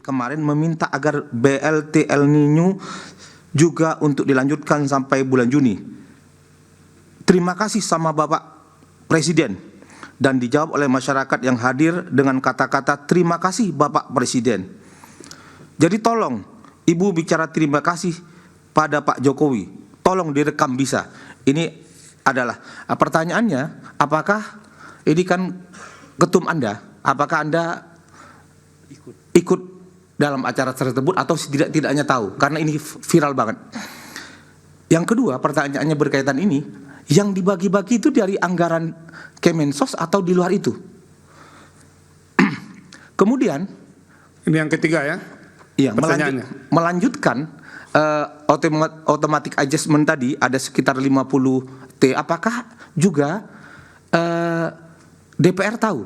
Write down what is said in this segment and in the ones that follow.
kemarin meminta agar BLT El Niño juga untuk dilanjutkan sampai bulan Juni. Terima kasih sama Bapak Presiden. Dan dijawab oleh masyarakat yang hadir dengan kata-kata terima kasih Bapak Presiden. Jadi tolong Ibu bicara terima kasih pada Pak Jokowi. Tolong direkam bisa. Ini adalah pertanyaannya, apakah ini kan ketum Anda, apakah Anda ikut dalam acara tersebut atau tidaknya tahu, karena ini viral banget. Yang kedua, pertanyaannya berkaitan ini, yang dibagi-bagi itu dari anggaran Kemensos atau di luar itu? Kemudian ini yang ketiga ya. Iya, melanjutkan automatic adjustment tadi ada sekitar 50 T. Apakah juga DPR tahu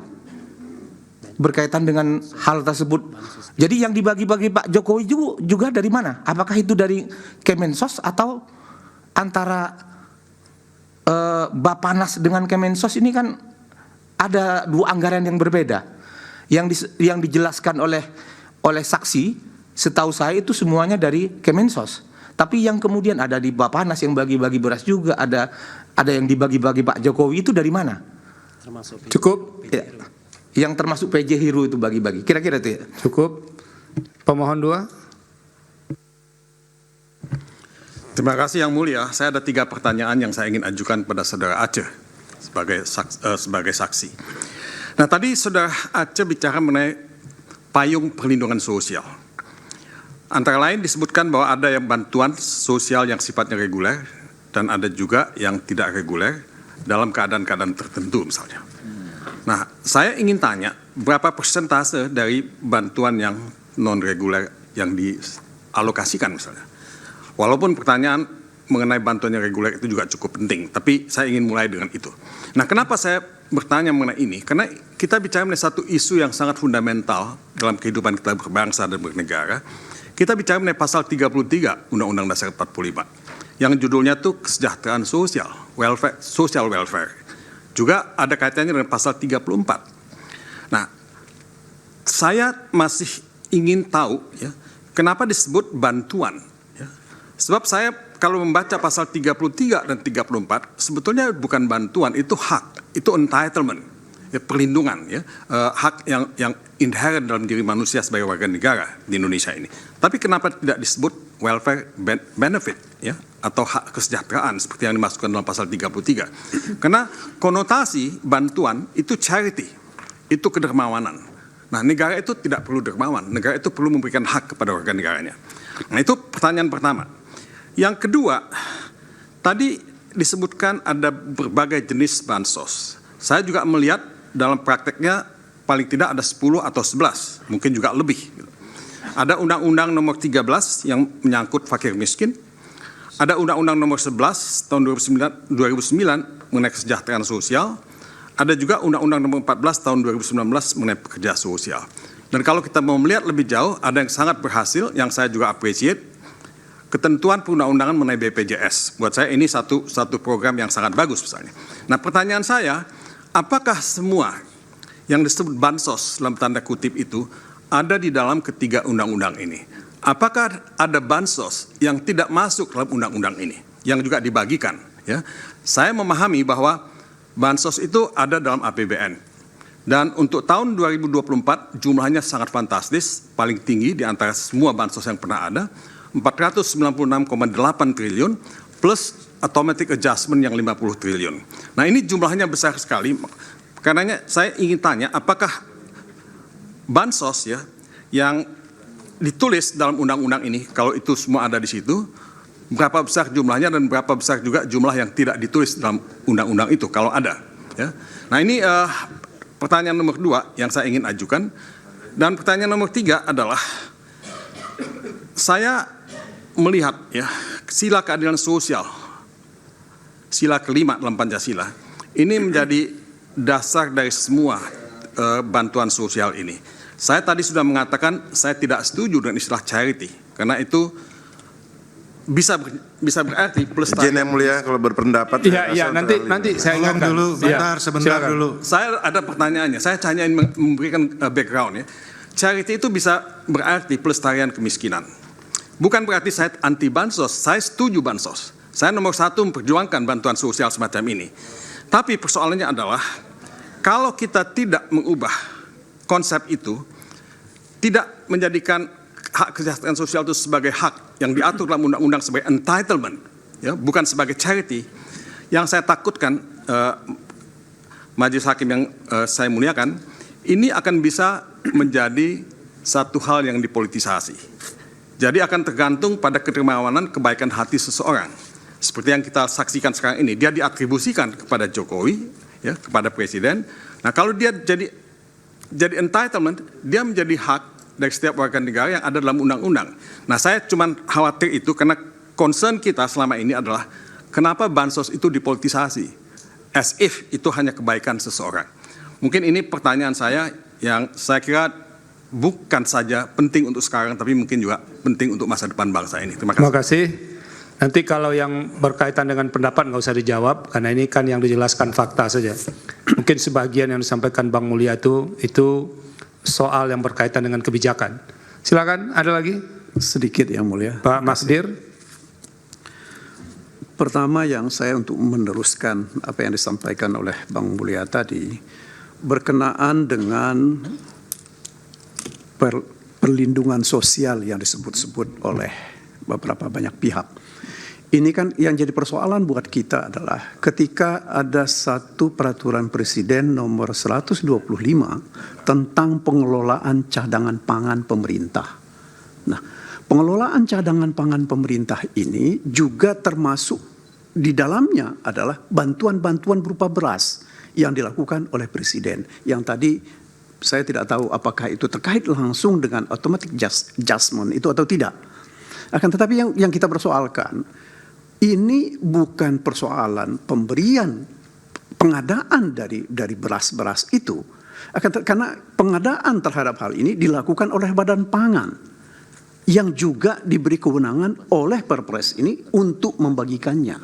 berkaitan dengan hal tersebut? Jadi yang dibagi-bagi Pak Jokowi juga dari mana? Apakah itu dari Kemensos atau antara Bapanas dengan Kemensos? Ini kan ada dua anggaran yang berbeda. Yang dijelaskan oleh saksi, setahu saya itu semuanya dari Kemensos. Tapi yang kemudian ada di Bapanas yang bagi-bagi beras juga, ada yang dibagi-bagi Pak Jokowi, itu dari mana? Cukup. Ya. Yang termasuk PJ Hero itu bagi-bagi. Kira-kira itu ya. Cukup. Pemohon 2. Terima kasih Yang Mulia. Saya ada 3 pertanyaan yang saya ingin ajukan pada Saudara Aceh sebagai saksi. Nah, tadi Saudara Aceh bicara mengenai payung perlindungan sosial. Antara lain disebutkan bahwa ada yang bantuan sosial yang sifatnya reguler dan ada juga yang tidak reguler dalam keadaan-keadaan tertentu misalnya. Nah, saya ingin tanya berapa persentase dari bantuan yang non-reguler yang dialokasikan misalnya. Walaupun pertanyaan mengenai bantuan yang reguler itu juga cukup penting, tapi saya ingin mulai dengan itu. Nah, kenapa saya bertanya mengenai ini? Karena kita bicara mengenai satu isu yang sangat fundamental dalam kehidupan kita berbangsa dan bernegara. Kita bicara mengenai pasal 33 Undang-Undang Dasar 45 yang judulnya itu kesejahteraan sosial, social welfare. Juga ada kaitannya dengan pasal 34. Nah, saya masih ingin tahu ya, kenapa disebut bantuan ya. Sebab saya kalau membaca pasal 33 dan 34 sebetulnya bukan bantuan, itu hak, itu entitlement, ya, perlindungan ya, hak yang inherent dalam diri manusia sebagai warga negara di Indonesia ini. Tapi kenapa tidak disebut welfare benefit ya, atau hak kesejahteraan seperti yang dimasukkan dalam pasal 33? Karena konotasi bantuan itu charity, itu kedermawanan. Nah, negara itu tidak perlu dermawan, negara itu perlu memberikan hak kepada warga negaranya. Nah, itu pertanyaan pertama. Yang kedua, tadi disebutkan ada berbagai jenis bansos. Saya juga melihat dalam prakteknya paling tidak ada 10 atau 11, mungkin juga lebih. Ada Undang-Undang Nomor 13 yang menyangkut fakir miskin. Ada Undang-Undang Nomor 11 tahun 2009 mengenai kesejahteraan sosial. Ada juga Undang-Undang Nomor 14 tahun 2019 mengenai pekerja sosial. Dan kalau kita mau melihat lebih jauh, ada yang sangat berhasil yang saya juga appreciate. Ketentuan perundang-undangan mengenai BPJS. Buat saya ini satu program yang sangat bagus misalnya. Nah, pertanyaan saya, apakah semua yang disebut bansos dalam tanda kutip itu ada di dalam ketiga undang-undang ini? Apakah ada bansos yang tidak masuk dalam undang-undang ini, yang juga dibagikan? Ya, saya memahami bahwa bansos itu ada dalam APBN. Dan untuk tahun 2024 jumlahnya sangat fantastis, paling tinggi di antara semua bansos yang pernah ada, 496,8 triliun plus automatic adjustment yang 50 triliun. Nah, ini jumlahnya besar sekali. Karenanya saya ingin tanya, apakah bansos ya yang ditulis dalam undang-undang ini, kalau itu semua ada di situ, berapa besar jumlahnya dan berapa besar juga jumlah yang tidak ditulis dalam undang-undang itu kalau ada ya. Nah, ini pertanyaan nomor 2 yang saya ingin ajukan. Dan pertanyaan nomor 3 adalah, saya melihat ya sila keadilan sosial, sila kelima dalam Pancasila, ini menjadi dasar dari semua bantuan sosial ini. Saya tadi sudah mengatakan saya tidak setuju dengan istilah charity, karena itu bisa berarti plus. Izin Yang Mulia kalau berpendapat. Iya, nanti saya ingatkan dulu, sebentar dulu. Saya ada pertanyaannya, saya hanya ingin memberikan background ya. charity itu bisa berarti pelestarian kemiskinan. Bukan berarti saya anti bansos, saya setuju bansos. Saya nomor satu memperjuangkan bantuan sosial semacam ini. Tapi persoalannya adalah, kalau kita tidak mengubah konsep itu, tidak menjadikan hak kesejahteraan sosial itu sebagai hak yang diatur dalam undang-undang sebagai entitlement, ya, bukan sebagai charity, yang saya takutkan majelis hakim yang saya muliakan, ini akan bisa menjadi satu hal yang dipolitisasi. Jadi akan tergantung pada kedermawanan kebaikan hati seseorang. Seperti yang kita saksikan sekarang ini, dia diatribusikan kepada Jokowi, ya, kepada Presiden. Nah, kalau dia jadi entitlement, dia menjadi hak dari setiap warga negara yang ada dalam undang-undang. Nah, saya cuma khawatir itu karena concern kita selama ini adalah kenapa bansos itu dipolitisasi, as if itu hanya kebaikan seseorang. Mungkin ini pertanyaan saya yang saya kira bukan saja penting untuk sekarang, tapi mungkin juga penting untuk masa depan bangsa ini. Terima kasih. Terima kasih. Nanti kalau yang berkaitan dengan pendapat nggak usah dijawab, karena ini kan yang dijelaskan fakta saja. Mungkin sebagian yang disampaikan Bang Mulya itu soal yang berkaitan dengan kebijakan. Silakan, ada lagi? Sedikit yang mulia. Pak Masdir. Pertama yang saya untuk meneruskan apa yang disampaikan oleh Bang Mulya tadi, berkenaan dengan perlindungan sosial yang disebut-sebut oleh beberapa banyak pihak. Ini kan yang jadi persoalan buat kita adalah ketika ada satu peraturan presiden nomor 125 tentang pengelolaan cadangan pangan pemerintah. Nah, pengelolaan cadangan pangan pemerintah ini juga termasuk di dalamnya adalah bantuan-bantuan berupa beras yang dilakukan oleh presiden. Yang tadi saya tidak tahu apakah itu terkait langsung dengan automatic adjustment itu atau tidak. Akan tetapi yang kita persoalkan, ini bukan persoalan pemberian pengadaan dari beras-beras itu. Karena pengadaan terhadap hal ini dilakukan oleh Badan Pangan yang juga diberi kewenangan oleh Perpres ini untuk membagikannya.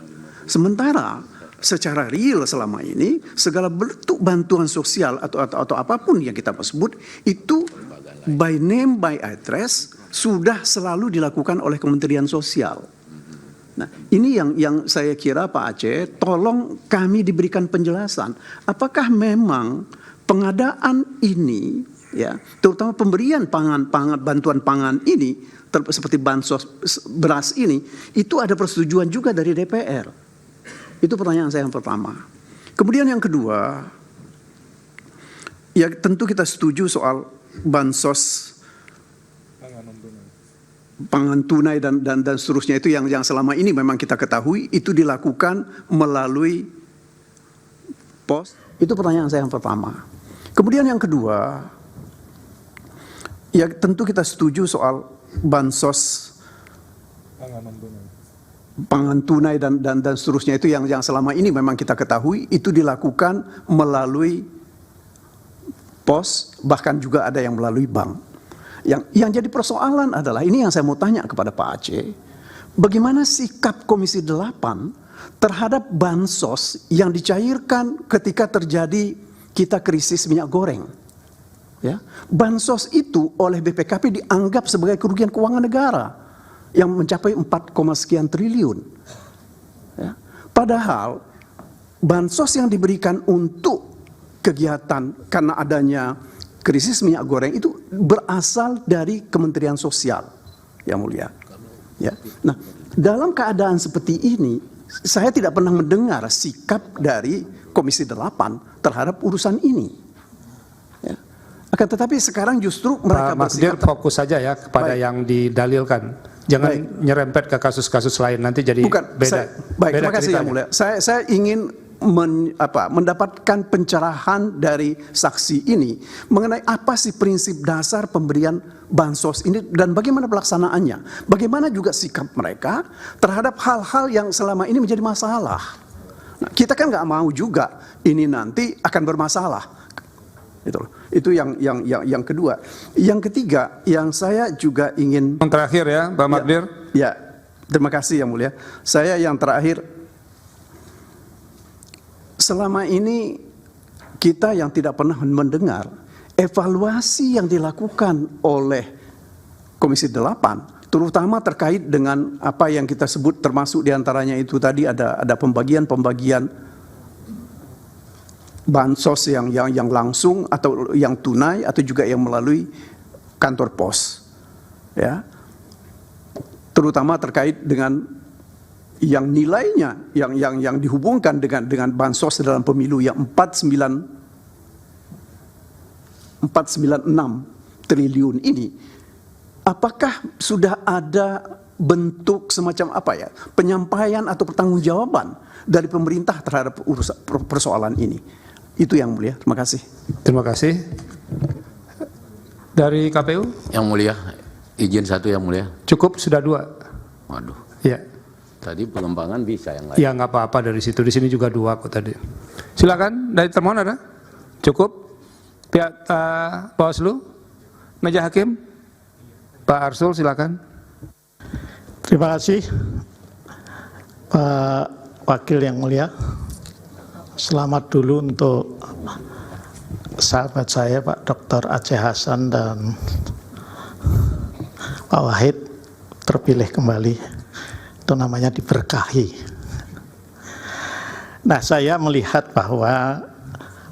Sementara secara real selama ini segala bentuk bantuan sosial atau apapun yang kita sebut itu by name by address sudah selalu dilakukan oleh Kementerian Sosial. Nah, ini yang saya kira Pak Aceh, tolong kami diberikan penjelasan. Apakah memang pengadaan ini, ya, terutama pemberian bantuan pangan ini, seperti bansos beras ini, itu ada persetujuan juga dari DPR? Itu pertanyaan saya yang pertama. Kemudian yang kedua, ya tentu kita setuju soal bansos pangan tunai dan seterusnya itu yang selama ini memang kita ketahui itu dilakukan melalui pos. Itu pertanyaan saya yang pertama. Kemudian yang kedua, ya tentu kita setuju soal bansos pangan tunai dan seterusnya itu yang selama ini memang kita ketahui itu dilakukan melalui pos, bahkan juga ada yang melalui bank. Yang jadi persoalan adalah, ini yang saya mau tanya kepada Pak Aceh, bagaimana sikap Komisi 8 terhadap bansos yang dicairkan ketika terjadi kita krisis minyak goreng? Ya, bansos itu oleh BPKP dianggap sebagai kerugian keuangan negara yang mencapai 4, sekian triliun. Ya, padahal bansos yang diberikan untuk kegiatan karena adanya krisis minyak goreng itu berasal dari Kementerian Sosial, yang mulia. Ya. Nah, dalam keadaan seperti ini, saya tidak pernah mendengar sikap dari Komisi 8 terhadap urusan ini. Ya. Akan tetapi sekarang justru mereka Pak Masdir fokus saja ya kepada yang didalilkan. Jangan nyerempet ke kasus-kasus lain, nanti jadi beda. Terima kasih yang mulia. Saya ingin mendapatkan pencerahan dari saksi ini mengenai apa sih prinsip dasar pemberian bansos ini dan bagaimana pelaksanaannya. Bagaimana juga sikap mereka terhadap hal-hal yang selama ini menjadi masalah. Nah, kita kan nggak mau juga ini nanti akan bermasalah. Itu yang kedua. Yang ketiga, yang saya juga ingin. Yang terakhir ya, Pak Magdir. Ya, terima kasih yang mulia. Saya yang terakhir. Selama ini kita yang tidak pernah mendengar evaluasi yang dilakukan oleh Komisi 8, terutama terkait dengan apa yang kita sebut termasuk diantaranya itu tadi ada pembagian bansos yang langsung atau yang tunai atau juga yang melalui kantor pos, ya, terutama terkait dengan yang nilainya yang dihubungkan dengan bansos dalam pemilu yang 496 triliun ini, apakah sudah ada bentuk semacam apa ya, penyampaian atau pertanggungjawaban dari pemerintah terhadap persoalan ini? Itu yang mulia. Terima kasih. Terima kasih. Dari KPU? Yang mulia, izin satu yang mulia. Cukup, sudah 2. Waduh, Ya. tadi pengembangan bisa yang lain. Ya nggak apa-apa dari situ. Di sini juga 2 kok tadi. Silakan dari termohon ada? Cukup. Pihak Bawaslu, meja hakim, Pak Arsul silakan. Terima kasih Pak Wakil yang mulia. Selamat dulu untuk sahabat saya Pak Dr. Aceh Hasan dan Pak Wahid terpilih kembali. Itu namanya diberkahi. Nah, saya melihat bahwa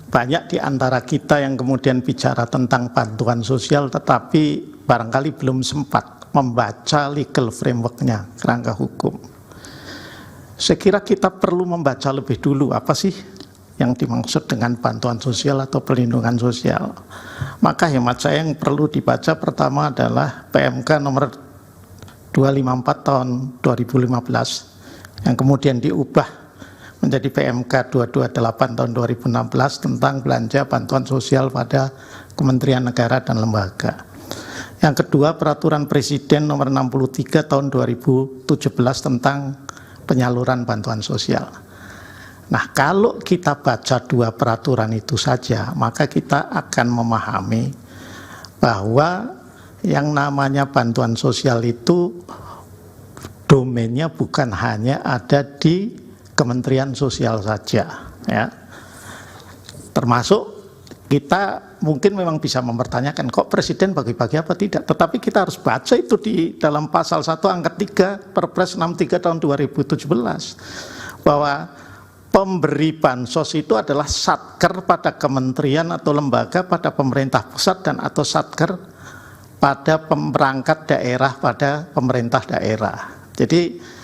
banyak di antara kita yang kemudian bicara tentang bantuan sosial tetapi barangkali belum sempat membaca legal framework-nya, kerangka hukum. Saya kira kita perlu membaca lebih dulu apa sih yang dimaksud dengan bantuan sosial atau perlindungan sosial. Maka hemat saya yang perlu dibaca pertama adalah PMK nomor 254 tahun 2015 yang kemudian diubah menjadi PMK 228 tahun 2016 tentang belanja bantuan sosial pada Kementerian Negara dan lembaga. Yang kedua, Peraturan Presiden nomor 63 tahun 2017 tentang penyaluran bantuan sosial. Nah, kalau kita baca 2 peraturan itu saja, maka kita akan memahami bahwa yang namanya bantuan sosial itu domainnya bukan hanya ada di Kementerian Sosial saja, ya. Termasuk kita mungkin memang bisa mempertanyakan kok Presiden bagi-bagi apa tidak, tetapi kita harus baca itu di dalam pasal 1 angka 3 Perpres 63 tahun 2017 bahwa pemberi bansos itu adalah satker pada kementerian atau lembaga pada pemerintah pusat dan atau satker pada perangkat daerah pada pemerintah daerah. Jadi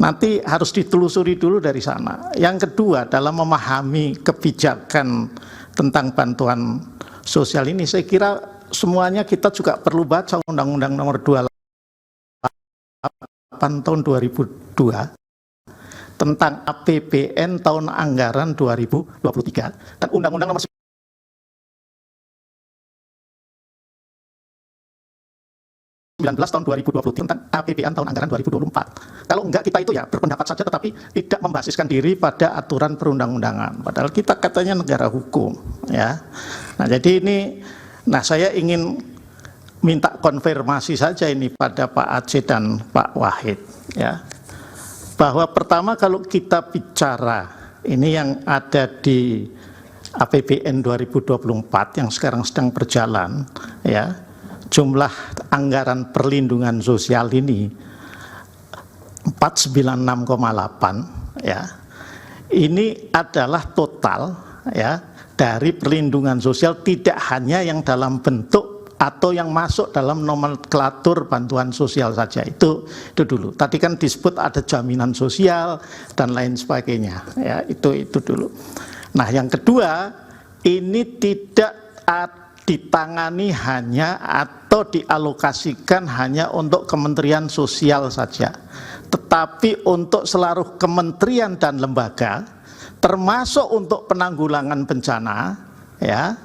nanti harus ditelusuri dulu dari sana. Yang kedua, dalam memahami kebijakan tentang bantuan sosial ini, saya kira semuanya kita juga perlu baca Undang-Undang nomor 28 tahun 2002 tentang APBN tahun anggaran 2023 dan Undang-Undang nomor 19 tahun 2020 tentang APBN tahun anggaran 2024. Kalau enggak kita itu ya berpendapat saja tetapi tidak membasiskan diri pada aturan perundang-undangan. Padahal kita katanya negara hukum, ya. Nah, jadi ini saya ingin minta konfirmasi saja ini pada Pak Aceh dan Pak Wahid, ya. Bahwa pertama kalau kita bicara ini yang ada di APBN 2024 yang sekarang sedang berjalan, ya. Jumlah anggaran perlindungan sosial ini 496,8, ya. Ini adalah total, ya, dari perlindungan sosial tidak hanya yang dalam bentuk atau yang masuk dalam nomenklatur bantuan sosial saja. Itu dulu. Tadi kan disebut ada jaminan sosial dan lain sebagainya, ya. Itu dulu. Nah, yang kedua, ini tidak ditangani hanya atau dialokasikan hanya untuk Kementerian Sosial saja, tetapi untuk seluruh kementerian dan lembaga, termasuk untuk penanggulangan bencana, ya,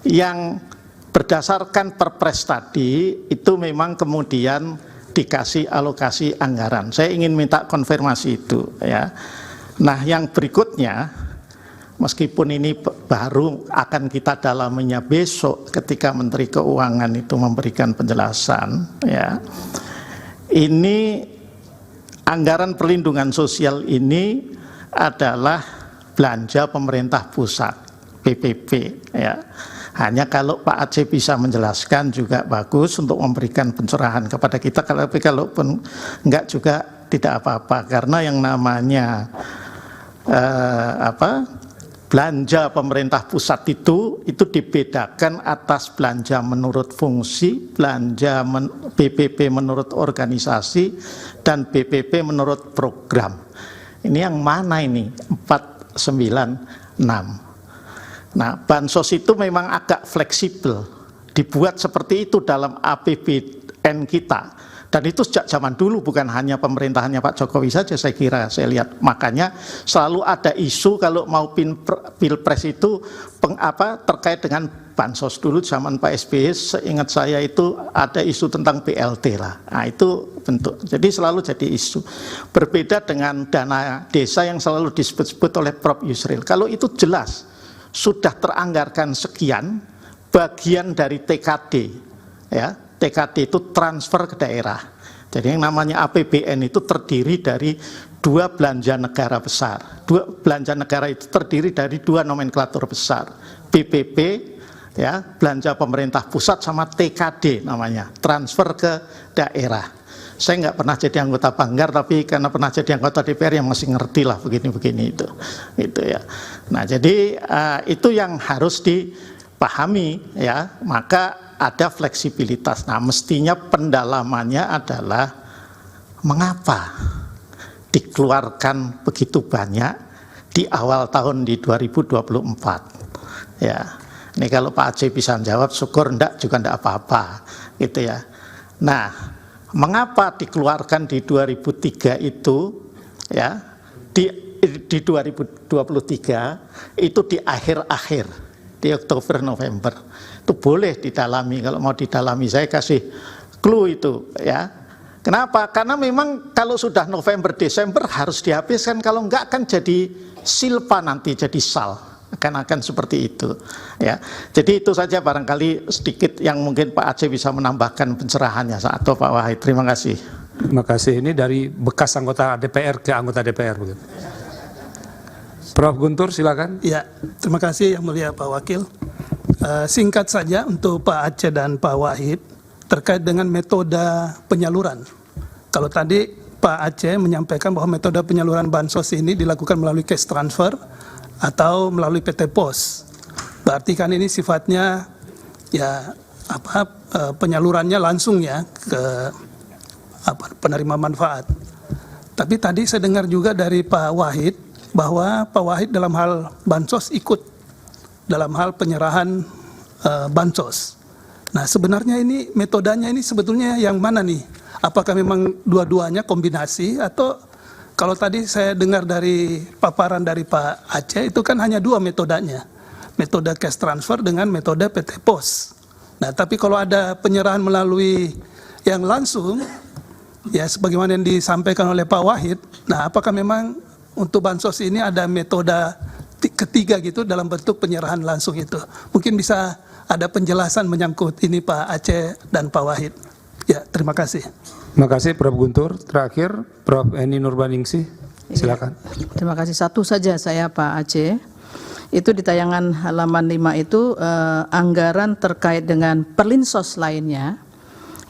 yang berdasarkan Perpres tadi itu memang kemudian dikasih alokasi anggaran. Saya ingin minta konfirmasi itu, ya. Nah, yang berikutnya, meskipun ini baru akan kita dalaminya besok ketika Menteri Keuangan itu memberikan penjelasan, ya. Ini anggaran perlindungan sosial ini adalah belanja pemerintah pusat, PPP, ya. Hanya kalau Pak Aceh bisa menjelaskan juga bagus untuk memberikan pencerahan kepada kita, tapi kalaupun enggak juga tidak apa-apa, karena yang namanya belanja pemerintah pusat itu dibedakan atas belanja menurut fungsi, belanja BPP menurut organisasi, dan BPP menurut program. Ini yang mana ini? 496. Nah, bansos itu memang agak fleksibel, dibuat seperti itu dalam APBN kita. Dan itu sejak zaman dulu, bukan hanya pemerintahannya Pak Jokowi saja, saya kira, saya lihat. Makanya selalu ada isu kalau mau pilpres itu terkait dengan bansos. Dulu zaman Pak SBY, seingat saya itu ada isu tentang BLT lah. Nah, itu bentuk. Jadi selalu jadi isu. Berbeda dengan dana desa yang selalu disebut-sebut oleh Prof. Yusril. Kalau itu jelas, sudah teranggarkan sekian, bagian dari TKD, ya. TKD itu transfer ke daerah. Jadi yang namanya APBN itu terdiri dari dua belanja negara besar. Dua belanja negara itu terdiri dari dua nomenklatur besar. BPP, ya, belanja pemerintah pusat, sama TKD namanya, transfer ke daerah. Saya nggak pernah jadi anggota Banggar, tapi karena pernah jadi anggota DPR yang masih ngerti lah begini-begini itu ya. Nah, jadi itu yang harus dipahami, ya. Maka ada fleksibilitas. Nah, mestinya pendalamannya adalah mengapa dikeluarkan begitu banyak di awal tahun di 2024. Ya, ini kalau Pak Aceh bisa jawab, syukur, enggak juga enggak apa-apa, gitu ya. Nah, mengapa dikeluarkan di 2003 itu, ya, di 2023 itu di akhir-akhir, di Oktober November. Itu boleh didalami, kalau mau didalami saya kasih clue itu, ya. Kenapa? Karena memang kalau sudah November Desember harus dihabiskan, kalau enggak akan jadi silpa nanti, jadi sal, akan seperti itu, ya. Jadi itu saja barangkali sedikit yang mungkin Pak Aceh bisa menambahkan pencerahannya, atau Pak Wahid. Terima kasih. Terima kasih. Ini dari bekas anggota DPR ke anggota DPR begitu. Prof. Guntur, silakan. Ya, terima kasih Yang Mulia Pak Wakil. Singkat saja untuk Pak Aceh dan Pak Wahid terkait dengan metode penyaluran. Kalau tadi Pak Aceh menyampaikan bahwa metode penyaluran bansos ini dilakukan melalui cash transfer atau melalui PT POS. Berarti kan ini sifatnya ya penyalurannya langsung ya ke penerima manfaat. Tapi tadi saya dengar juga dari Pak Wahid bahwa Pak Wahid dalam hal bansos ikut dalam hal penyerahan bansos. Nah, sebenarnya ini metodenya ini sebetulnya yang mana nih? Apakah memang dua-duanya kombinasi, atau kalau tadi saya dengar dari paparan dari Pak Aceh itu kan hanya dua metodenya, metode cash transfer dengan metode PT POS. Nah, tapi kalau ada penyerahan melalui yang langsung, ya sebagaimana yang disampaikan oleh Pak Wahid, nah apakah memang untuk bansos ini ada metode ketiga gitu dalam bentuk penyerahan langsung itu? Mungkin bisa ada penjelasan menyangkut ini Pak Aceh dan Pak Wahid. Ya, terima kasih. Terima kasih Prof. Guntur. Terakhir Prof. Eni Nurbaningsih, silakan. Terima kasih. Satu saja saya Pak Aceh. Itu di tayangan halaman 5 itu anggaran terkait dengan perlinsos lainnya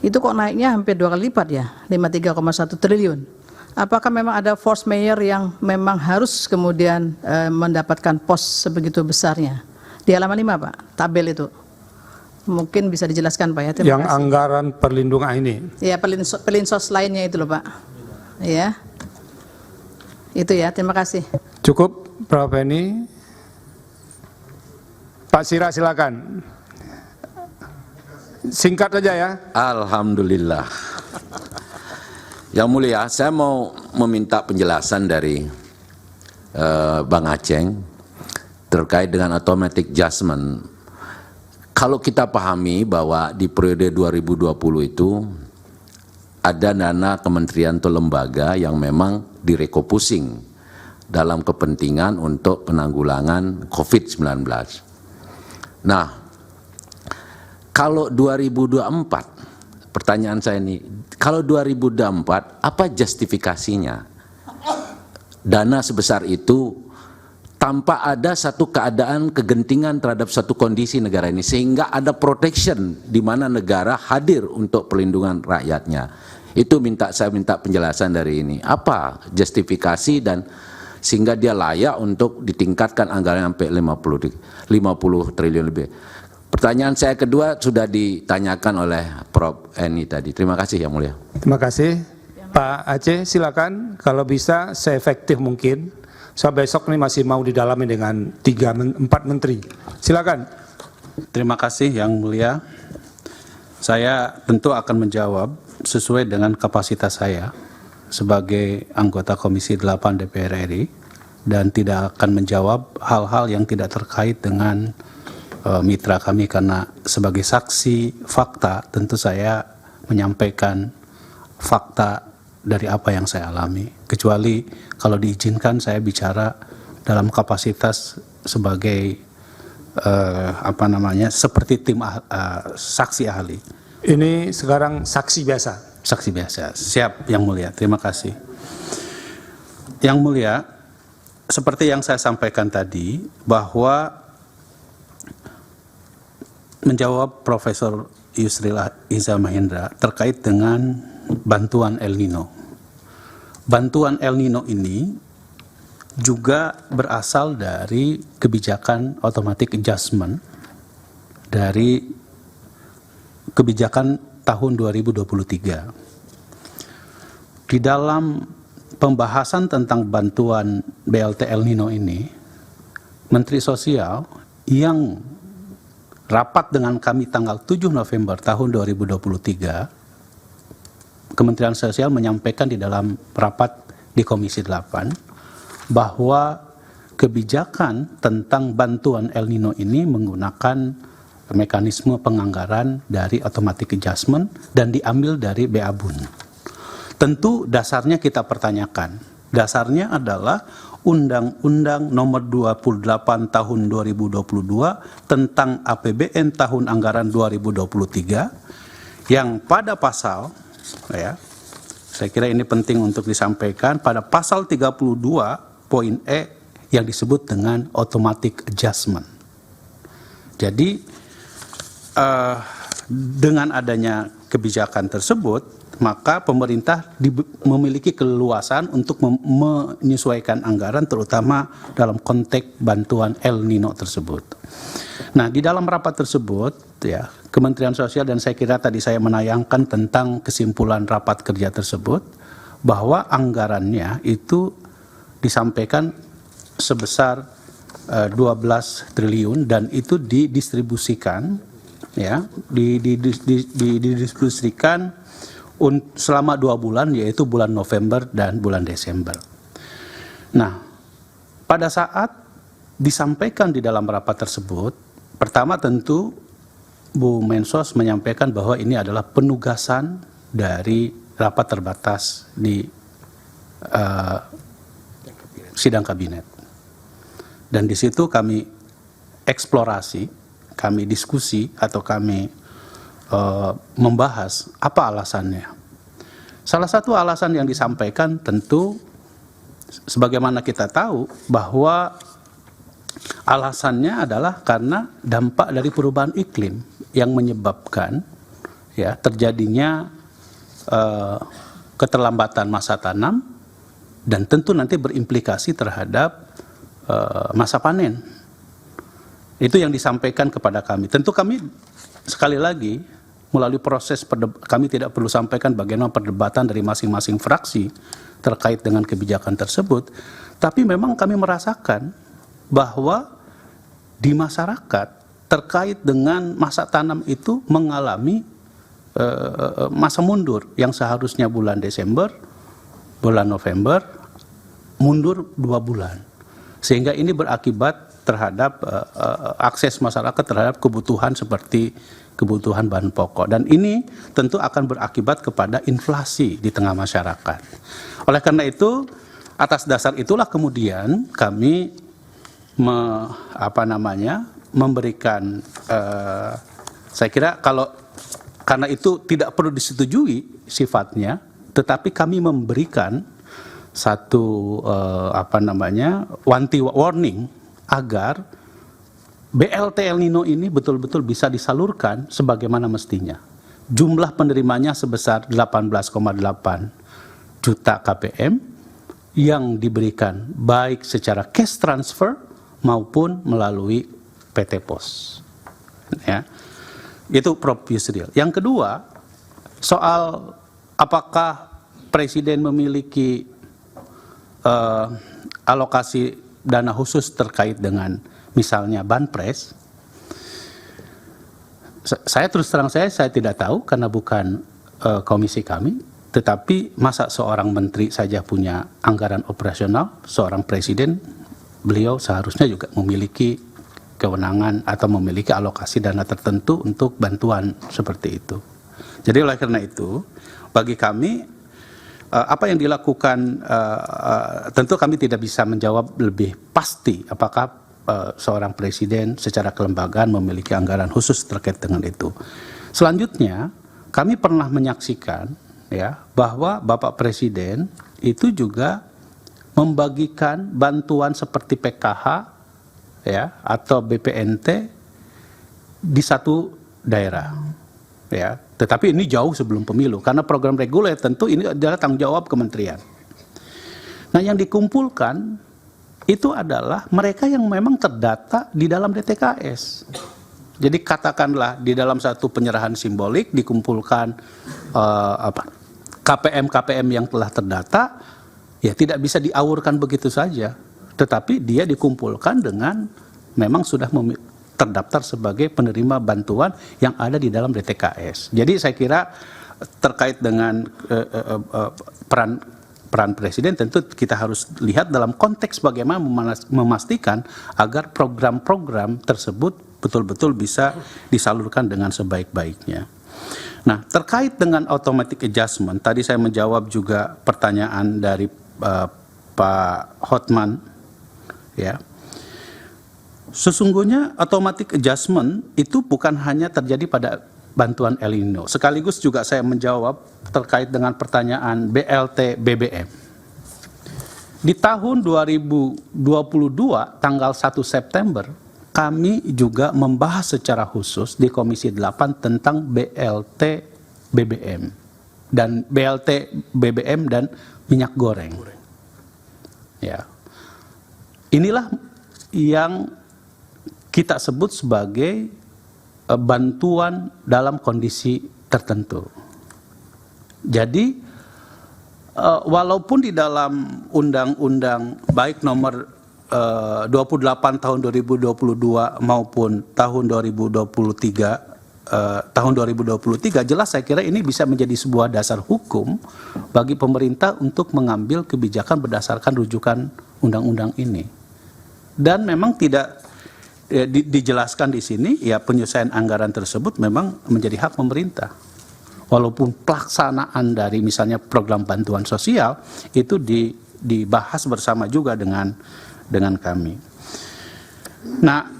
itu kok naiknya hampir 2 kali lipat ya, 53,1 triliun. Apakah memang ada force mayor yang memang harus kemudian mendapatkan pos sebegitu besarnya? Di halaman 5 Pak, tabel itu. Mungkin bisa dijelaskan Pak ya. Terima yang kasih. Anggaran perlindungan ini. Ya, perlinsos lainnya itu loh Pak. Ya. Itu ya, terima kasih. Cukup Prof. Eni. Pak Sira silakan. Singkat saja ya. Alhamdulillah. Yang Mulia, saya mau meminta penjelasan dari Bang Aceh terkait dengan automatic adjustment. Kalau kita pahami bahwa di periode 2020 itu ada dana kementerian atau lembaga yang memang direkopusing dalam kepentingan untuk penanggulangan COVID-19. Nah, kalau 2024, pertanyaan saya ini, kalau 2024 apa justifikasinya? Dana sebesar itu tanpa ada satu keadaan kegentingan terhadap satu kondisi negara ini, sehingga ada protection di mana negara hadir untuk perlindungan rakyatnya. Itu saya minta penjelasan dari ini. Apa justifikasi dan sehingga dia layak untuk ditingkatkan anggaran sampai 50 triliun lebih. Pertanyaan saya kedua sudah ditanyakan oleh Prof. Eni tadi. Terima kasih Yang Mulia. Terima kasih. Pak Aceh, silakan kalau bisa seefektif mungkin. Saya besok ini masih mau didalami dengan 4 menteri. Silakan. Terima kasih Yang Mulia. Saya tentu akan menjawab sesuai dengan kapasitas saya sebagai anggota Komisi 8 DPR RI dan tidak akan menjawab hal-hal yang tidak terkait dengan mitra kami, karena sebagai saksi fakta tentu saya menyampaikan fakta dari apa yang saya alami, kecuali kalau diizinkan saya bicara dalam kapasitas sebagai seperti tim saksi ahli. Ini sekarang saksi biasa. Saksi biasa. Siap Yang Mulia, terima kasih. Yang Mulia, seperti yang saya sampaikan tadi, bahwa menjawab Profesor Yusril Iza Mahendra terkait dengan bantuan El Nino. Bantuan El Nino ini juga berasal dari kebijakan automatic adjustment dari kebijakan tahun 2023. Di dalam pembahasan tentang bantuan BLT El Nino ini, Menteri Sosial yang rapat dengan kami tanggal 7 November tahun 2023, Kementerian Sosial menyampaikan di dalam rapat di Komisi 8 bahwa kebijakan tentang bantuan El Nino ini menggunakan mekanisme penganggaran dari automatic adjustment dan diambil dari BABUN. Tentu dasarnya kita pertanyakan. Dasarnya adalah Undang-Undang Nomor 28 Tahun 2022 tentang APBN Tahun Anggaran 2023 yang pada pasal, saya kira ini penting untuk disampaikan, pada pasal 32 poin E yang disebut dengan automatic adjustment. Jadi dengan adanya kebijakan tersebut, maka pemerintah memiliki keleluasan untuk menyesuaikan anggaran, terutama dalam konteks bantuan El Nino tersebut. Nah, di dalam rapat tersebut, ya, Kementerian Sosial, dan saya kira tadi saya menayangkan tentang kesimpulan rapat kerja tersebut, bahwa anggarannya itu disampaikan sebesar 12 triliun dan itu didistribusikan, ya, didistribusikan selama 2 bulan, yaitu bulan November dan bulan Desember. Nah, pada saat disampaikan di dalam rapat tersebut, pertama tentu Bu Mensos menyampaikan bahwa ini adalah penugasan dari rapat terbatas di sidang kabinet. Dan di situ kami eksplorasi, kami diskusi atau kami membahas apa alasannya. Salah satu alasan yang disampaikan tentu sebagaimana kita tahu bahwa alasannya adalah karena dampak dari perubahan iklim yang menyebabkan, ya, terjadinya keterlambatan masa tanam dan tentu nanti berimplikasi terhadap masa panen. Itu yang disampaikan kepada kami. Tentu kami sekali lagi melalui proses kami tidak perlu sampaikan bagaimana perdebatan dari masing-masing fraksi terkait dengan kebijakan tersebut, tapi memang kami merasakan bahwa di masyarakat terkait dengan masa tanam itu mengalami masa mundur yang seharusnya bulan Desember, bulan November, mundur 2 bulan. Sehingga ini berakibat terhadap akses masyarakat terhadap kebutuhan seperti kebutuhan bahan pokok. Dan ini tentu akan berakibat kepada inflasi di tengah masyarakat. Oleh karena itu, atas dasar itulah kemudian kami memberikan, saya kira karena itu tidak perlu disetujui sifatnya, tetapi kami memberikan satu warning agar BLT El Nino ini betul-betul bisa disalurkan sebagaimana mestinya. Jumlah penerimanya sebesar 18,8 juta KPM yang diberikan baik secara cash transfer maupun melalui PT Pos. Ya. Itu Prof. Yusril. Yang kedua, soal apakah Presiden memiliki alokasi dana khusus terkait dengan misalnya Banpres. Saya terus terang saya tidak tahu karena bukan komisi kami, tetapi masa seorang menteri saja punya anggaran operasional, seorang presiden, beliau seharusnya juga memiliki kewenangan atau memiliki alokasi dana tertentu untuk bantuan seperti itu. Jadi oleh karena itu, bagi kami apa yang dilakukan, tentu kami tidak bisa menjawab lebih pasti apakah seorang presiden secara kelembagaan memiliki anggaran khusus terkait dengan itu. Selanjutnya, kami pernah menyaksikan ya bahwa Bapak Presiden itu juga membagikan bantuan seperti PKH ya atau BPNT di satu daerah. Ya, tetapi ini jauh sebelum pemilu karena program reguler tentu ini adalah tanggung jawab kementerian. Nah, yang dikumpulkan itu adalah mereka yang memang terdata di dalam DTKS. Jadi katakanlah di dalam satu penyerahan simbolik dikumpulkan KPM-KPM yang telah terdata, ya tidak bisa diaurkan begitu saja. Tetapi dia dikumpulkan dengan memang sudah terdaftar sebagai penerima bantuan yang ada di dalam DTKS. Jadi saya kira terkait dengan peran presiden tentu kita harus lihat dalam konteks bagaimana memastikan agar program-program tersebut betul-betul bisa disalurkan dengan sebaik-baiknya. Nah, terkait dengan automatic adjustment, tadi saya menjawab juga pertanyaan dari Pak Hotman, ya. Sesungguhnya automatic adjustment itu bukan hanya terjadi pada bantuan El Nino. Sekaligus juga saya menjawab terkait dengan pertanyaan BLT BBM. Di tahun 2022 tanggal 1 September kami juga membahas secara khusus di Komisi 8 tentang BLT BBM dan BLT BBM dan minyak goreng. Ya. Inilah yang kita sebut sebagai bantuan dalam kondisi tertentu. Jadi walaupun di dalam undang-undang baik nomor 28 tahun 2022 maupun tahun 2023 jelas saya kira ini bisa menjadi sebuah dasar hukum bagi pemerintah untuk mengambil kebijakan berdasarkan rujukan undang-undang ini. Dan memang tidak dijelaskan di sini, ya penyelesaian anggaran tersebut memang menjadi hak pemerintah. Walaupun pelaksanaan dari misalnya program bantuan sosial itu dibahas bersama juga dengan kami. Nah,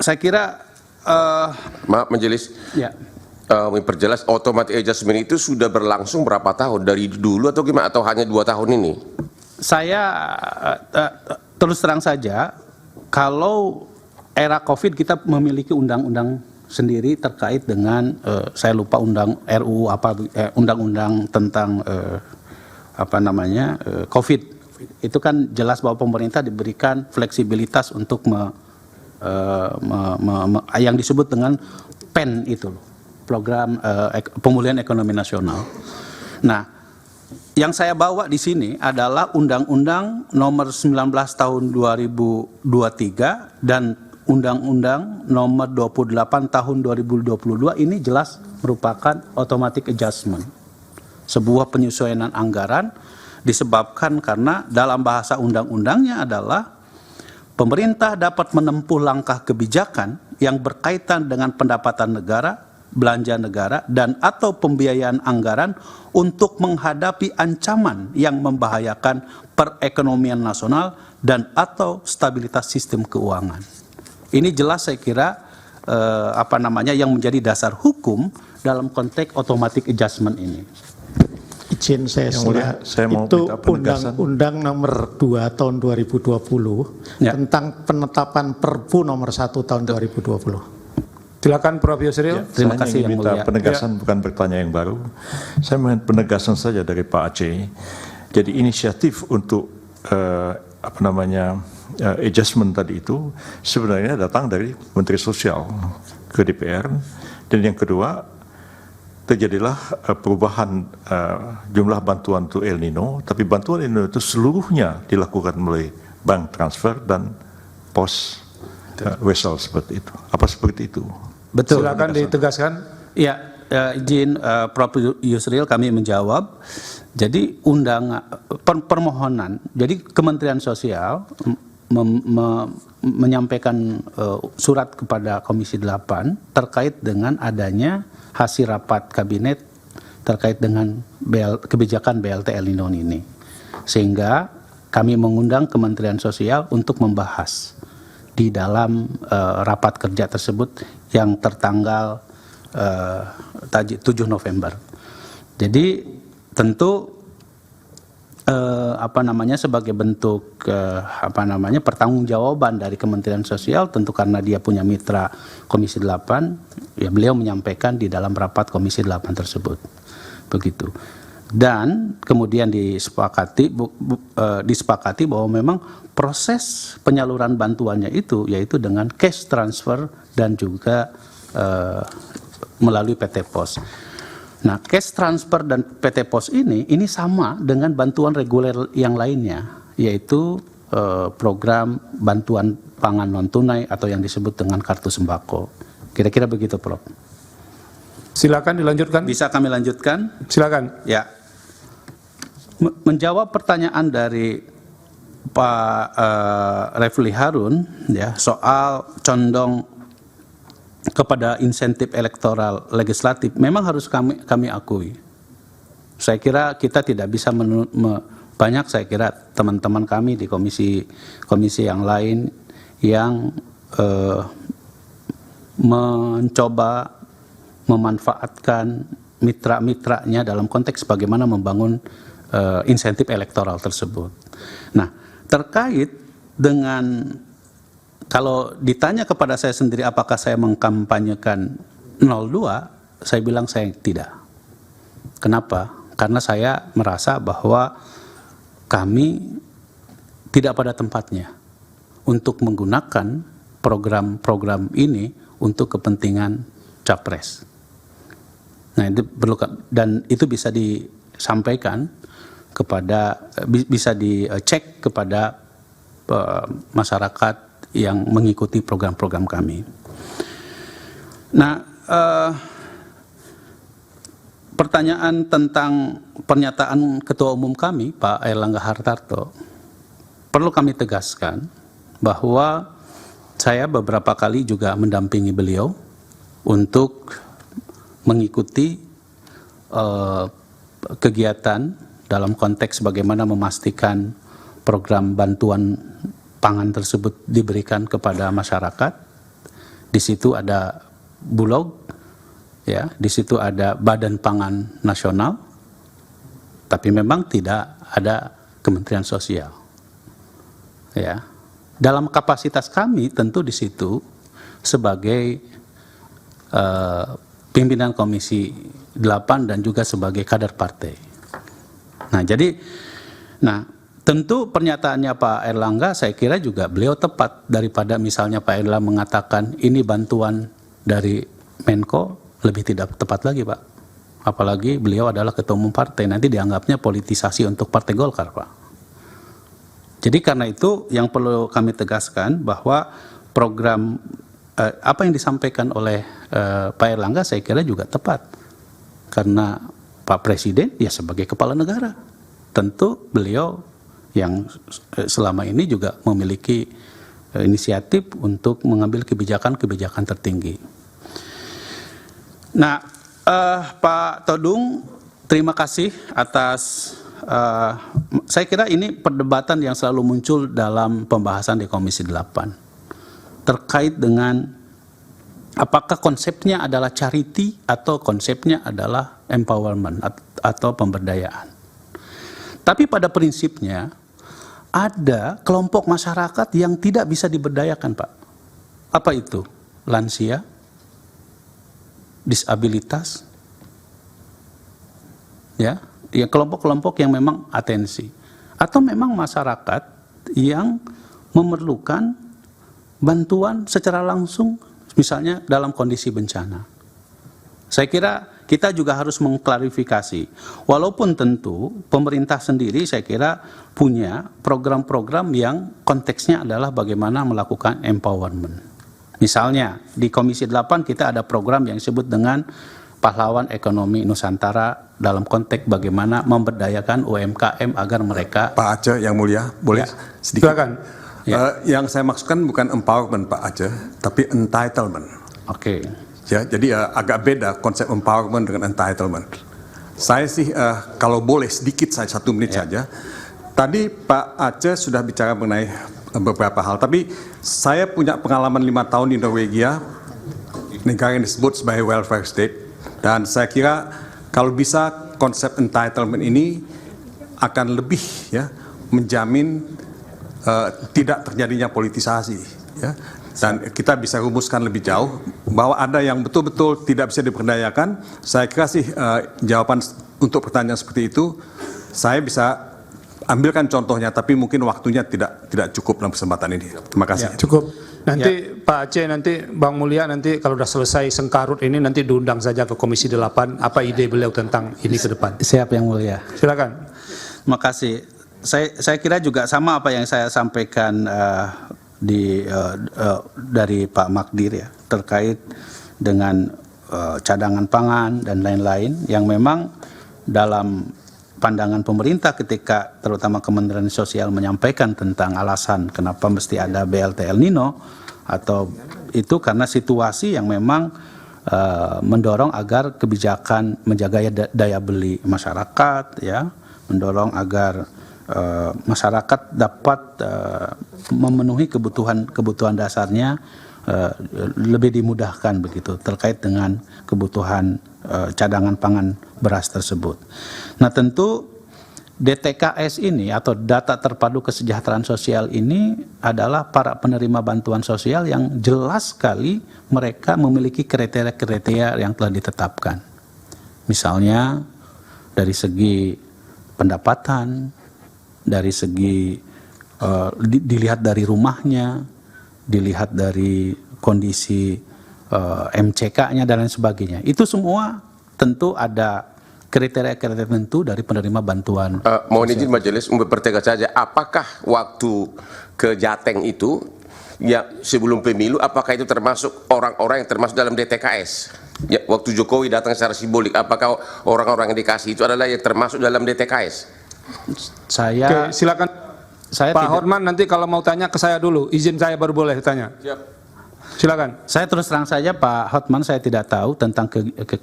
saya kira maaf Majelis, ya. Memperjelas automatic adjustment itu sudah berlangsung berapa tahun, dari dulu atau gimana, atau hanya 2 tahun ini? Saya terus terang saja, kalau era COVID kita memiliki undang-undang sendiri terkait dengan saya lupa undang-undang tentang COVID. Itu kan jelas bahwa pemerintah diberikan fleksibilitas untuk yang disebut dengan PEN itu, program pemulihan ekonomi nasional. Nah, yang saya bawa di sini adalah Undang-Undang Nomor 19 Tahun 2023 dan Undang-Undang Nomor 28 Tahun 2022 ini jelas merupakan automatic adjustment. Sebuah penyesuaian anggaran disebabkan karena dalam bahasa undang-undangnya adalah pemerintah dapat menempuh langkah kebijakan yang berkaitan dengan pendapatan negara, belanja negara, dan atau pembiayaan anggaran untuk menghadapi ancaman yang membahayakan perekonomian nasional dan atau stabilitas sistem keuangan. Ini jelas saya kira yang menjadi dasar hukum dalam konteks automatic adjustment ini. izin saya Yang Mulia, saya mau itu minta penegasan. Undang-Undang nomor 2 tahun 2020 Ya. tentang penetapan Perpu nomor 1 tahun 2020. Silakan Prof. Yusril. Terima Saya kasih ingin Yang minta Mulia. penegasan, bukan bertanya yang baru. Saya ingin penegasan saja dari Pak Aceh. Jadi inisiatif untuk adjustment tadi itu sebenarnya datang dari Menteri Sosial ke DPR. Dan yang kedua, terjadilah perubahan jumlah bantuan untuk El Nino, tapi bantuan El Nino itu seluruhnya dilakukan melalui bank transfer dan pos wesel seperti itu. Apa seperti itu? Betul. Silakan ditegaskan. Ya, izin Prof. Yusril kami menjawab. Jadi permohonan, jadi Kementerian Sosial menyampaikan surat kepada Komisi 8 terkait dengan adanya hasil rapat kabinet terkait dengan kebijakan BLT El Nino ini. Sehingga kami mengundang Kementerian Sosial untuk membahas di dalam rapat kerja tersebut yang tertanggal 7 November. Jadi tentu sebagai bentuk pertanggungjawaban dari Kementerian Sosial, tentu karena dia punya mitra Komisi 8, ya beliau menyampaikan di dalam rapat Komisi 8 tersebut. Begitu. Dan kemudian disepakati bahwa memang proses penyaluran bantuannya itu yaitu dengan cash transfer dan juga melalui PT Pos. Nah, cash transfer dan PT Pos ini sama dengan bantuan reguler yang lainnya, yaitu program bantuan pangan non tunai atau yang disebut dengan kartu sembako. Kira-kira begitu, Prof. Silakan dilanjutkan. Bisa kami lanjutkan? Silakan. Ya. Menjawab pertanyaan dari Pak Refli Harun ya soal condong kepada insentif elektoral legislatif, memang harus kami akui. Saya kira kita tidak bisa banyak saya kira teman-teman kami di komisi yang lain yang mencoba memanfaatkan mitra-mitranya dalam konteks bagaimana membangun insentif elektoral tersebut. Nah, terkait dengan kalau ditanya kepada saya sendiri apakah saya mengkampanyekan 02, saya bilang saya tidak. Kenapa? Karena saya merasa bahwa kami tidak pada tempatnya untuk menggunakan program-program ini untuk kepentingan capres. Nah, itu perlu, dan itu bisa disampaikan kepada, bisa dicek kepada masyarakat yang mengikuti program-program kami. Nah, pertanyaan tentang pernyataan Ketua Umum kami, Pak Airlangga Hartarto, perlu kami tegaskan bahwa saya beberapa kali juga mendampingi beliau untuk mengikuti kegiatan dalam konteks bagaimana memastikan program bantuan pangan tersebut diberikan kepada masyarakat. Di situ ada Bulog, ya, di situ ada Badan Pangan Nasional, tapi memang tidak ada Kementerian Sosial. Ya, dalam kapasitas kami tentu di situ sebagai pimpinan Komisi 8 dan juga sebagai kader partai. Nah, tentu pernyataannya Pak Airlangga saya kira juga beliau tepat daripada misalnya Pak Airlangga mengatakan ini bantuan dari Menko, lebih tidak tepat lagi Pak. Apalagi beliau adalah ketua umum partai, nanti dianggapnya politisasi untuk Partai Golkar Pak. Jadi karena itu yang perlu kami tegaskan bahwa program apa yang disampaikan oleh Pak Airlangga saya kira juga tepat. Karena Pak Presiden ya sebagai kepala negara, tentu beliau yang selama ini juga memiliki inisiatif untuk mengambil kebijakan-kebijakan tertinggi. Nah, Pak Todung, terima kasih atas, saya kira ini perdebatan yang selalu muncul dalam pembahasan di Komisi 8, terkait dengan apakah konsepnya adalah charity atau konsepnya adalah empowerment, atau pemberdayaan. Tapi pada prinsipnya ada kelompok masyarakat yang tidak bisa diberdayakan, Pak. Apa itu? Lansia, disabilitas, ya kelompok-kelompok yang memang atensi, atau memang masyarakat yang memerlukan bantuan secara langsung, misalnya dalam kondisi bencana. Saya kira kita juga harus mengklarifikasi, walaupun tentu pemerintah sendiri saya kira punya program-program yang konteksnya adalah bagaimana melakukan empowerment. Misalnya di Komisi 8 kita ada program yang disebut dengan Pahlawan Ekonomi Nusantara dalam konteks bagaimana memberdayakan UMKM agar mereka. Pak Aceh yang mulia, boleh Ya. sedikit? Silakan. Yang saya maksudkan bukan empowerment Pak Aceh, tapi entitlement. Oke. Ya, jadi agak beda konsep empowerment dengan entitlement. Saya sih kalau boleh sedikit saya 1 menit saja. Tadi Pak Aceh sudah bicara mengenai beberapa hal, tapi saya punya pengalaman 5 tahun di Norwegia, negara yang disebut sebagai welfare state, dan saya kira kalau bisa konsep entitlement ini akan lebih ya menjamin tidak terjadinya politisasi, ya. Dan kita bisa rumuskan lebih jauh bahwa ada yang betul-betul tidak bisa diberdayakan. Saya kira sih jawaban untuk pertanyaan seperti itu saya bisa ambilkan contohnya, tapi mungkin waktunya tidak cukup dalam kesempatan ini. Terima kasih. Cukup. Nanti Pak Aceh, nanti Bang Mulya, nanti kalau sudah selesai sengkarut ini nanti diundang saja ke Komisi 8 apa ide beliau tentang ini ke depan. Siap yang mulia. Silakan. Terima kasih. Saya kira juga sama apa yang saya sampaikan dari Pak Magdir ya, terkait dengan cadangan pangan dan lain-lain yang memang dalam pandangan pemerintah ketika terutama Kementerian Sosial menyampaikan tentang alasan kenapa mesti ada BLT El Nino, atau itu karena situasi yang memang mendorong agar kebijakan menjaga daya beli masyarakat, ya, mendorong agar masyarakat dapat memenuhi kebutuhan dasarnya lebih dimudahkan begitu terkait dengan kebutuhan cadangan pangan beras tersebut. Nah, tentu DTKS ini atau data terpadu kesejahteraan sosial ini adalah para penerima bantuan sosial yang jelas sekali mereka memiliki kriteria-kriteria yang telah ditetapkan. Misalnya dari segi pendapatan, dari segi dilihat dari rumahnya, dilihat dari kondisi MCK-nya dan lain sebagainya. Itu semua tentu ada kriteria-kriteria tertentu dari penerima bantuan. Mohon izin majelis mempertegas saja, apakah waktu ke Jateng itu ya sebelum pemilu, apakah itu termasuk orang-orang yang termasuk dalam DTKS? Ya, waktu Jokowi datang secara simbolik, apakah orang-orang yang dikasih itu adalah yang termasuk dalam DTKS? Saya Oke, silakan. Saya Pak tidak- Horman nanti kalau mau tanya ke saya dulu, izin saya baru boleh tanya. Silakan. Saya terus terang saja Pak Hotman, saya tidak tahu tentang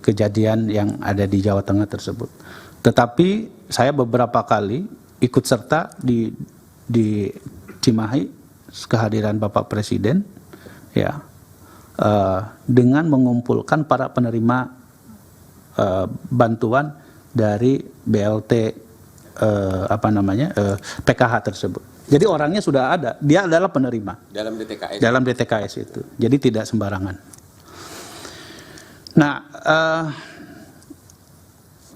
kejadian yang ada di Jawa Tengah tersebut. Tetapi saya beberapa kali ikut serta di Cimahi kehadiran Bapak Presiden, ya, dengan mengumpulkan para penerima bantuan dari BLT PKH tersebut. Jadi orangnya sudah ada, dia adalah penerima Dalam DTKS. dalam DTKS itu. Jadi tidak sembarangan. Nah,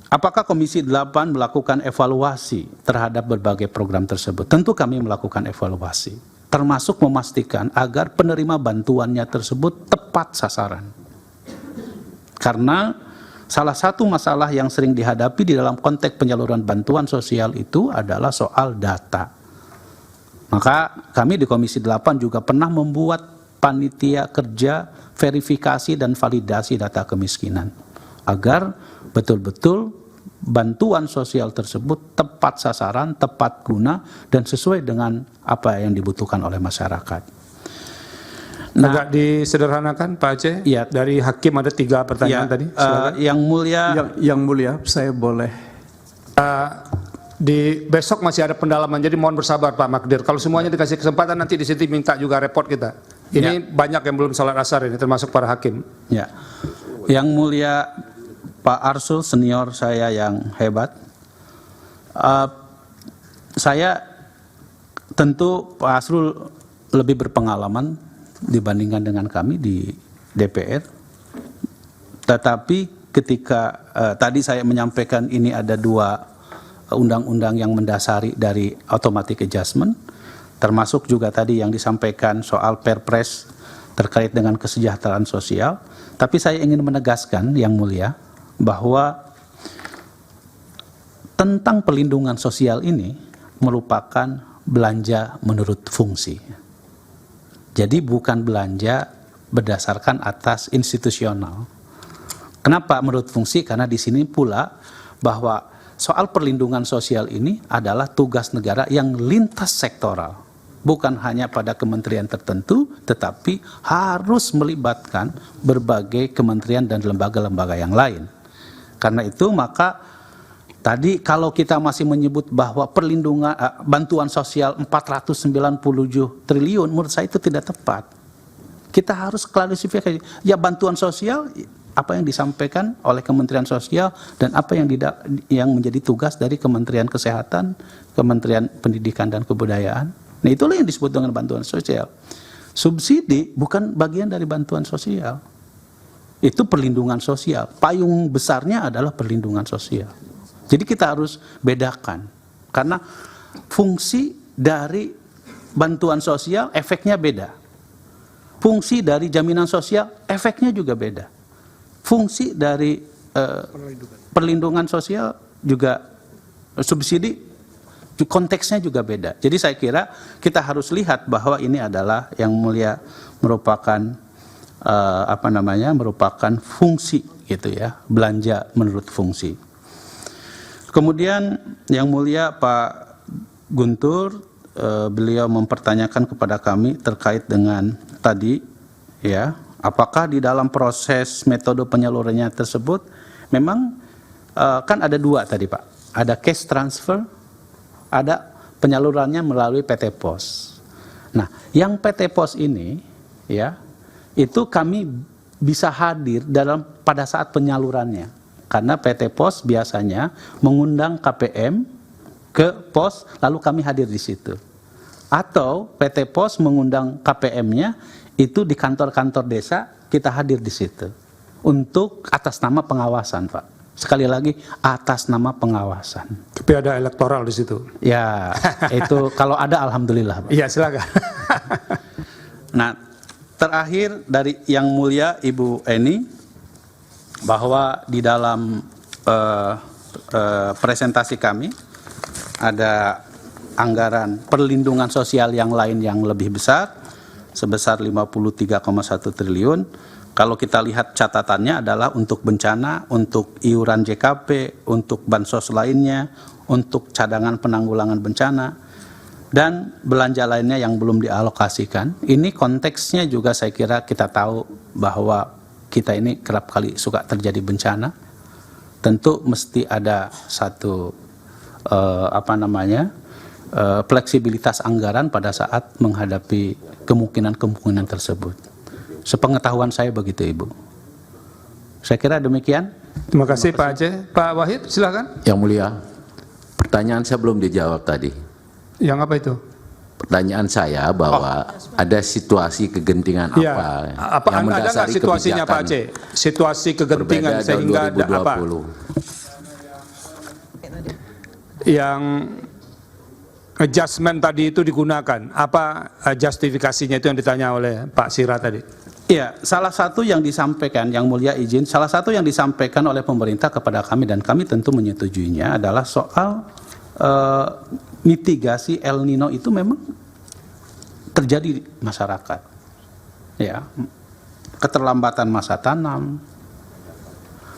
apakah Komisi 8 melakukan evaluasi terhadap berbagai program tersebut? Tentu kami melakukan evaluasi, termasuk memastikan agar penerima bantuannya tersebut tepat sasaran. Karena salah satu masalah yang sering dihadapi di dalam konteks penyaluran bantuan sosial itu adalah soal data. Maka kami di Komisi 8 juga pernah membuat panitia kerja verifikasi dan validasi data kemiskinan agar betul-betul bantuan sosial tersebut tepat sasaran, tepat guna, dan sesuai dengan apa yang dibutuhkan oleh masyarakat. Agak disederhanakan Pak Aceh. Iya. Dari Hakim ada 3 pertanyaan tadi. Silakan. Yang mulia, Yang mulia, saya boleh. Di besok masih ada pendalaman, jadi mohon bersabar Pak Magdir. Kalau semuanya dikasih kesempatan nanti di sini minta juga report kita. Ini banyak yang belum sholat asar ini, termasuk para hakim. ya, yang mulia Pak Arsul senior saya yang hebat. Saya tentu Pak Arsul lebih berpengalaman dibandingkan dengan kami di DPR. Tetapi ketika tadi saya menyampaikan ini ada 2 undang-undang yang mendasari dari automatic adjustment, termasuk juga tadi yang disampaikan soal Perpres terkait dengan kesejahteraan sosial. Tapi saya ingin menegaskan yang mulia bahwa tentang perlindungan sosial ini merupakan belanja menurut fungsi. Jadi bukan belanja berdasarkan atas institusional. Kenapa menurut fungsi? Karena di sini pula bahwa soal perlindungan sosial ini adalah tugas negara yang lintas sektoral. Bukan hanya pada kementerian tertentu, tetapi harus melibatkan berbagai kementerian dan lembaga-lembaga yang lain. Karena itu maka tadi kalau kita masih menyebut bahwa perlindungan bantuan sosial 497 triliun, menurut saya itu tidak tepat. Kita harus klarifikasi. Ya bantuan sosial apa yang disampaikan oleh Kementerian Sosial dan apa yang menjadi tugas dari Kementerian Kesehatan, Kementerian Pendidikan dan Kebudayaan. Nah itulah yang disebut dengan bantuan sosial. Subsidi bukan bagian dari bantuan sosial. Itu perlindungan sosial. Payung besarnya adalah perlindungan sosial. Jadi kita harus bedakan. Karena fungsi dari bantuan sosial efeknya beda. Fungsi dari jaminan sosial efeknya juga beda. Fungsi dari perlindungan sosial juga subsidi konteksnya juga beda. Jadi saya kira kita harus lihat bahwa ini adalah yang mulia merupakan merupakan fungsi gitu ya, belanja menurut fungsi. Kemudian yang mulia Pak Guntur, beliau mempertanyakan kepada kami terkait dengan tadi ya, apakah di dalam proses metode penyalurannya tersebut memang kan ada 2 tadi Pak, ada cash transfer, ada penyalurannya melalui PT Pos. Nah, yang PT Pos ini ya, itu kami bisa hadir pada saat penyalurannya. Karena PT Pos biasanya mengundang KPM ke pos, lalu kami hadir di situ. Atau PT Pos mengundang KPM-nya itu di kantor-kantor desa, kita hadir di situ. Untuk atas nama pengawasan, Pak. Sekali lagi, atas nama pengawasan. Tapi ada elektoral di situ. Ya, itu kalau ada alhamdulillah, Pak. Iya, silakan. Nah, terakhir dari yang mulia Ibu Eni, bahwa di dalam presentasi kami ada anggaran perlindungan sosial yang lain yang lebih besar sebesar 53,1 triliun. Kalau kita lihat catatannya adalah untuk bencana, untuk iuran JKP, untuk bansos lainnya, untuk cadangan penanggulangan bencana, dan belanja lainnya yang belum dialokasikan. Ini konteksnya juga saya kira kita tahu bahwa kita ini kerap kali suka terjadi bencana. Tentu mesti ada satu fleksibilitas anggaran pada saat menghadapi kemungkinan-kemungkinan tersebut. Sepengetahuan saya begitu, Ibu. Saya kira demikian. Terima kasih Pak Aceh. Pak Wahid, silakan. Yang mulia, pertanyaan saya belum dijawab tadi. Yang apa itu? Pertanyaan saya bahwa ada situasi kegentingan Ya, apa yang ada nggak situasinya Pak Aceh? Situasi kegentingan sehingga ada apa? Yang adjustment tadi itu digunakan. Apa justifikasinya itu yang ditanya oleh Pak Sira tadi? Iya, salah satu yang disampaikan, yang mulia izin, salah satu yang disampaikan oleh pemerintah kepada kami dan kami tentu menyetujuinya adalah soal mitigasi El Nino itu memang terjadi di masyarakat. Ya, keterlambatan masa tanam,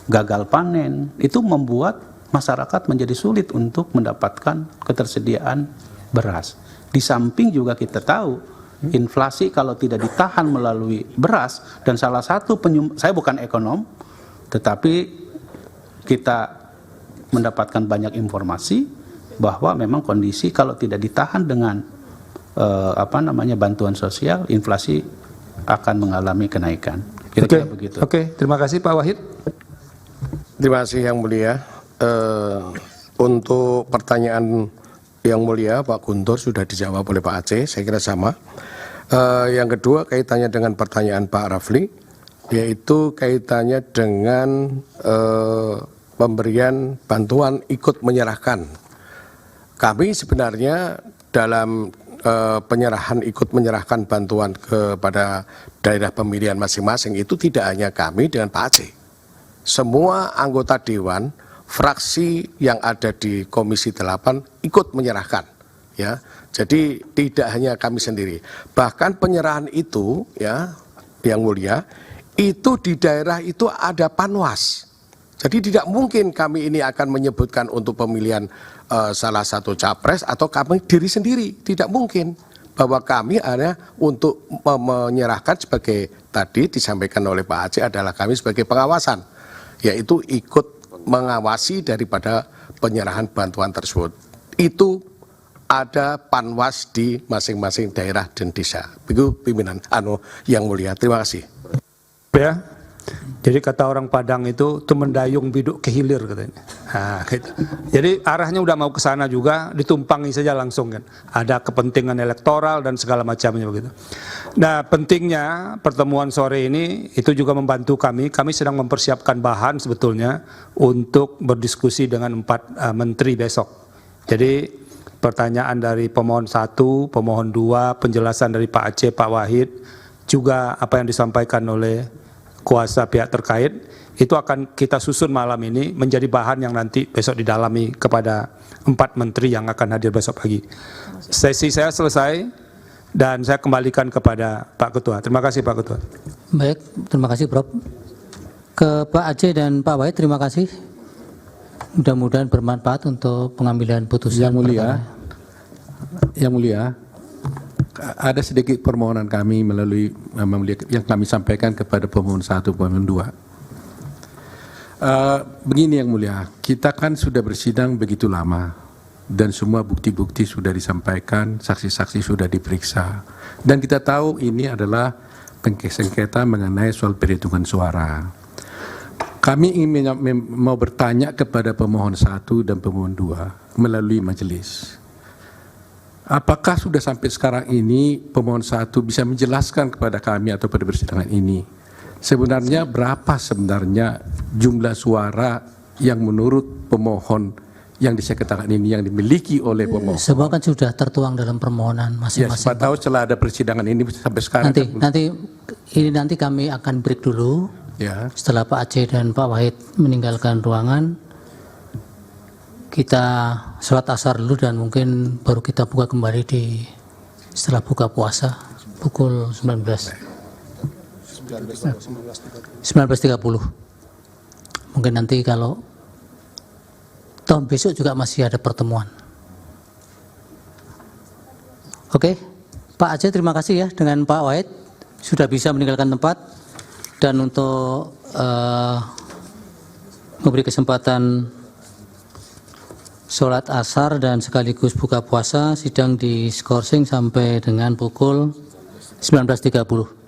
gagal panen, itu membuat masyarakat menjadi sulit untuk mendapatkan ketersediaan beras. Di samping juga kita tahu inflasi kalau tidak ditahan melalui beras, dan salah satu saya bukan ekonom, tetapi kita mendapatkan banyak informasi bahwa memang kondisi kalau tidak ditahan dengan bantuan sosial, inflasi akan mengalami kenaikan. Kira-kira begitu. Oke, terima kasih Pak Wahid. Terima kasih Yang Mulia. Untuk pertanyaan Yang Mulia Pak Guntur sudah dijawab oleh Pak Aceh, saya kira sama. Yang kedua kaitannya dengan pertanyaan Pak Rafli, yaitu kaitannya dengan pemberian bantuan ikut menyerahkan. Kami sebenarnya dalam penyerahan ikut menyerahkan bantuan kepada daerah pemilihan masing-masing itu tidak hanya kami dengan Pak Aceh. Semua anggota Dewan, fraksi yang ada di Komisi 8 ikut menyerahkan. Ya, jadi tidak hanya kami sendiri. Bahkan penyerahan itu, ya, Yang Mulia, itu di daerah itu ada panwas. Jadi tidak mungkin kami ini akan menyebutkan untuk pemilihan salah satu capres atau kami diri sendiri. Tidak mungkin. Bahwa kami hanya untuk menyerahkan sebagai tadi disampaikan oleh Pak Aceh adalah kami sebagai pengawasan, yaitu ikut mengawasi daripada penyerahan bantuan tersebut. Itu ada panwas di masing-masing daerah dan desa. Begitu pimpinan Yang Mulia. Terima kasih. Ya, jadi kata orang Padang itu mendayung biduk ke hilir katanya. Nah, gitu. Jadi arahnya udah mau ke sana juga, ditumpangi saja langsung kan. Ada kepentingan elektoral dan segala macamnya begitu. Nah, pentingnya pertemuan sore ini itu juga membantu kami. Kami sedang mempersiapkan bahan sebetulnya untuk berdiskusi dengan 4 menteri besok. Jadi pertanyaan dari pemohon 1, pemohon 2, penjelasan dari Pak Aceh, Pak Wahid, juga apa yang disampaikan oleh kuasa pihak terkait, itu akan kita susun malam ini menjadi bahan yang nanti besok didalami kepada 4 menteri yang akan hadir besok pagi. Sesi saya selesai dan saya kembalikan kepada Pak Ketua. Terima kasih Pak Ketua. Baik, terima kasih Prof. Ke Pak Aceh dan Pak Wahid, terima kasih. Mudah-mudahan bermanfaat untuk pengambilan putusan. Yang Mulia, ada sedikit permohonan kami melalui yang kami sampaikan kepada pemohon 1, pemohon 2. Begini Yang Mulia, kita kan sudah bersidang begitu lama dan semua bukti-bukti sudah disampaikan, saksi-saksi sudah diperiksa, dan kita tahu ini adalah sengketa mengenai soal perhitungan suara. Kami ingin mau bertanya kepada pemohon 1 dan pemohon 2 melalui majelis. Apakah sudah sampai sekarang ini pemohon 1 bisa menjelaskan kepada kami atau pada persidangan ini sebenarnya berapa sebenarnya jumlah suara yang menurut pemohon yang disengketakan ini yang dimiliki oleh pemohon? Semua kan sudah tertuang dalam permohonan masing-masing. Ya, siapa tahu setelah ada persidangan ini sampai sekarang. Nanti kami akan break dulu. Ya. Setelah Pak Aceh dan Pak Wahid meninggalkan ruangan, kita sholat asar dulu dan mungkin baru kita buka kembali setelah buka puasa pukul 19.30. Mungkin nanti kalau tahun besok juga masih ada pertemuan. Oke, Pak Aceh terima kasih ya dengan Pak Wahid sudah bisa meninggalkan tempat, dan untuk memberi kesempatan sholat asar dan sekaligus buka puasa, sidang diskorsing sampai dengan pukul 19.30.